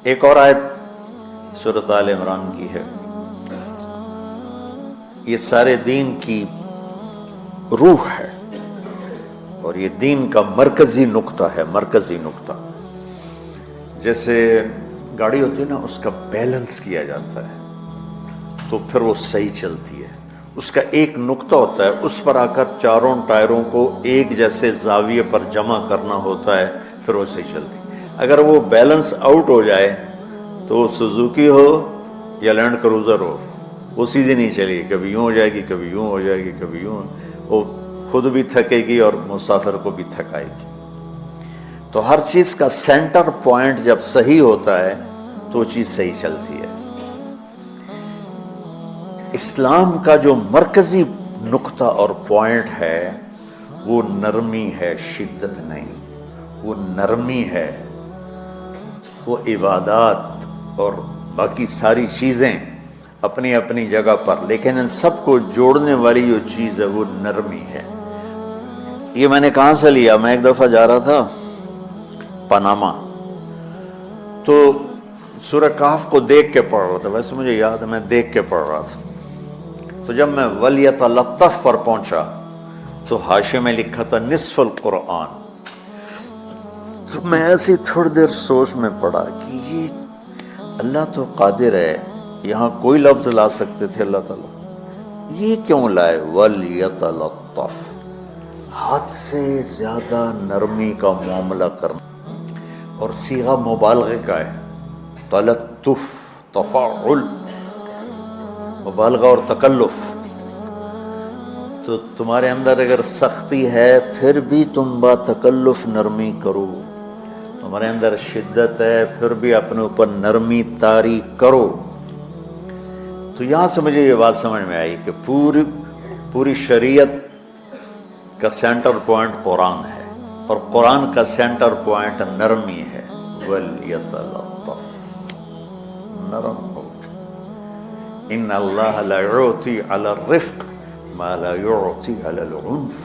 ایک اور آیت سورۃ آل عمران کی ہے، یہ سارے دین کی روح ہے اور یہ دین کا مرکزی نقطہ ہے، مرکزی نقطہ۔ جیسے گاڑی ہوتی ہے نا، اس کا بیلنس کیا جاتا ہے تو پھر وہ صحیح چلتی ہے۔ اس کا ایک نقطہ ہوتا ہے، اس پر آ کر چاروں ٹائروں کو ایک جیسے زاویے پر جمع کرنا ہوتا ہے، پھر وہ صحیح چلتی ہے۔ اگر وہ بیلنس آؤٹ ہو جائے تو سوزوکی ہو یا لینڈ کروزر ہو، وہ سیدھی نہیں چلے گی، کبھی یوں ہو جائے گی، کبھی یوں ہو جائے گی، کبھی یوں، وہ خود بھی تھکے گی اور مسافر کو بھی تھکائے گی۔ تو ہر چیز کا سینٹر پوائنٹ جب صحیح ہوتا ہے تو وہ چیز صحیح چلتی ہے۔ اسلام کا جو مرکزی نقطہ اور پوائنٹ ہے وہ نرمی ہے، شدت نہیں، وہ نرمی ہے۔ وہ عبادات اور باقی ساری چیزیں اپنی اپنی جگہ پر، لیکن ان سب کو جوڑنے والی جو چیز ہے وہ نرمی ہے۔ یہ میں نے کہاں سے لیا؟ میں ایک دفعہ جا رہا تھا پاناما، تو سورہ کہف کو دیکھ کے پڑھ رہا تھا، ویسے مجھے یاد ہے میں دیکھ کے پڑھ رہا تھا۔ تو جب میں وَلْيَتَلَطَّفْ پر پہنچا تو حاشیے میں لکھا تھا نصف القرآن۔ تو میں ایسی تھوڑی دیر سوچ میں پڑا کہ یہ اللہ تو قادر ہے، یہاں کوئی لفظ لا سکتے تھے اللہ تعالیٰ، یہ کیوں لائے وَلْيَتَلَطَّفْ؟ حد سے زیادہ نرمی کا معاملہ کرنا، اور صیغہ مبالغے کا ہے، تلطف، تفاعل، مبالغہ اور تکلف۔ تو تمہارے اندر اگر سختی ہے پھر بھی تم با تکلف نرمی کرو، تمہارے اندر شدت ہے پھر بھی اپنے اوپر نرمی طاری کرو۔ تو یہاں سے مجھے یہ بات سمجھ میں آئی کہ پوری شریعت کا سینٹر پوائنٹ قرآن ہے، اور قرآن کا سینٹر پوائنٹ نرمی ہے۔ وَلْيَتَلَطَّفْ، نرم ہو۔ ان اللہ لا یعطی علی الرفق ما لا یعطی علی العنف،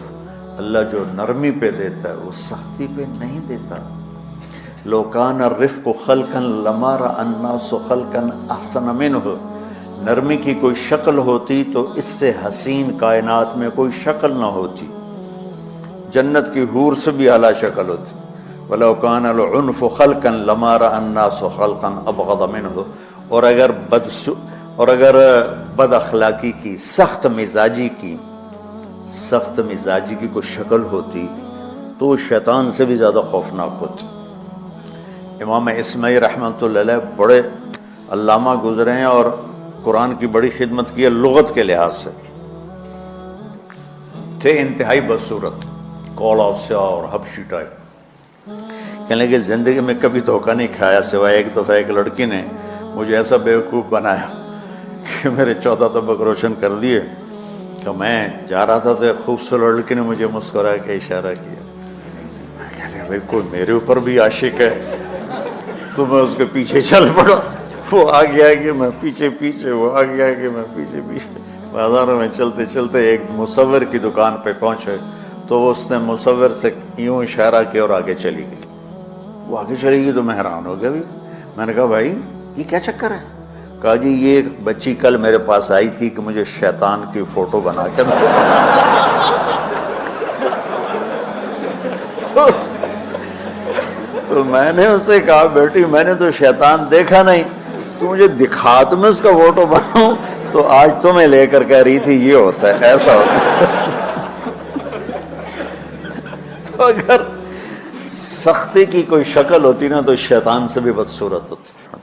اللہ جو نرمی پہ دیتا ہے وہ سختی پہ نہیں دیتا۔ لو کان الرفق خلقا لما رأى الناس خلقا احسن منہ، نرمی کی کوئی شکل ہوتی تو اس سے حسین کائنات میں کوئی شکل نہ ہوتی، جنت کی حور سے بھی اعلیٰ شکل ہوتی۔ وَلَوْ كَانَ الْعُنْفُ خَلْقًا لَمَا رَأَى النَّاسُ خَلْقًا أَبْغَضَ مِنْهُ، اور اگر بد اخلاقی کی، سخت مزاجی کی کوئی شکل ہوتی تو وہ شیطان سے بھی زیادہ خوفناک ہوتی۔ امام اسماعیل رحمۃ اللہ علیہ بڑے علامہ گزرے ہیں اور قرآن کی بڑی خدمت کی ہے لغت کے لحاظ سے، تھے انتہائی بدصورت، کوڑا سیاہ اور حبشی ٹائپ۔ کہنے لگے زندگی میں کبھی دھوکہ نہیں کھایا سوائے ایک دفعہ ایک لڑکی نے مجھے ایسا بیوقوف بنایا کہ میرے 14 طبق روشن کر دیے کہ میں جا رہا تھا تو ایک خوبصورت لڑکی نے مجھے مسکرا کے اشارہ کیا۔ میں کہہ لیا بھائی کوئی میرے اوپر بھی عاشق ہے، تو میں اس کے پیچھے چل پڑا، وہ آگے آگے میں پیچھے پیچھے، وہ آگے آگے میں پیچھے پیچھے۔ بازاروں میں چلتے چلتے ایک مصور کی دکان پہ پہنچے تو اس نے مصور سے یوں اشارہ کیا اور آگے چلی گئی۔ وہ آگے چلی گئی تو میں حیران ہو گیا بھی۔ میں نے کہا بھائی یہ کیا چکر ہے؟ کہا جی یہ ایک بچی کل میرے پاس آئی تھی کہ مجھے شیطان کی فوٹو بنا کے دو۔ تو میں نے اسے کہا بیٹی میں نے تو شیطان دیکھا نہیں، تو مجھے دکھا تو میں اس کا فوٹو بناؤں، تو آج تمہیں لے کر کہہ رہی تھی یہ ہوتا ہے، ایسا ہوتا ہے۔ تو اگر سختی کی کوئی شکل ہوتی نا تو شیطان سے بھی بدصورت ہوتی۔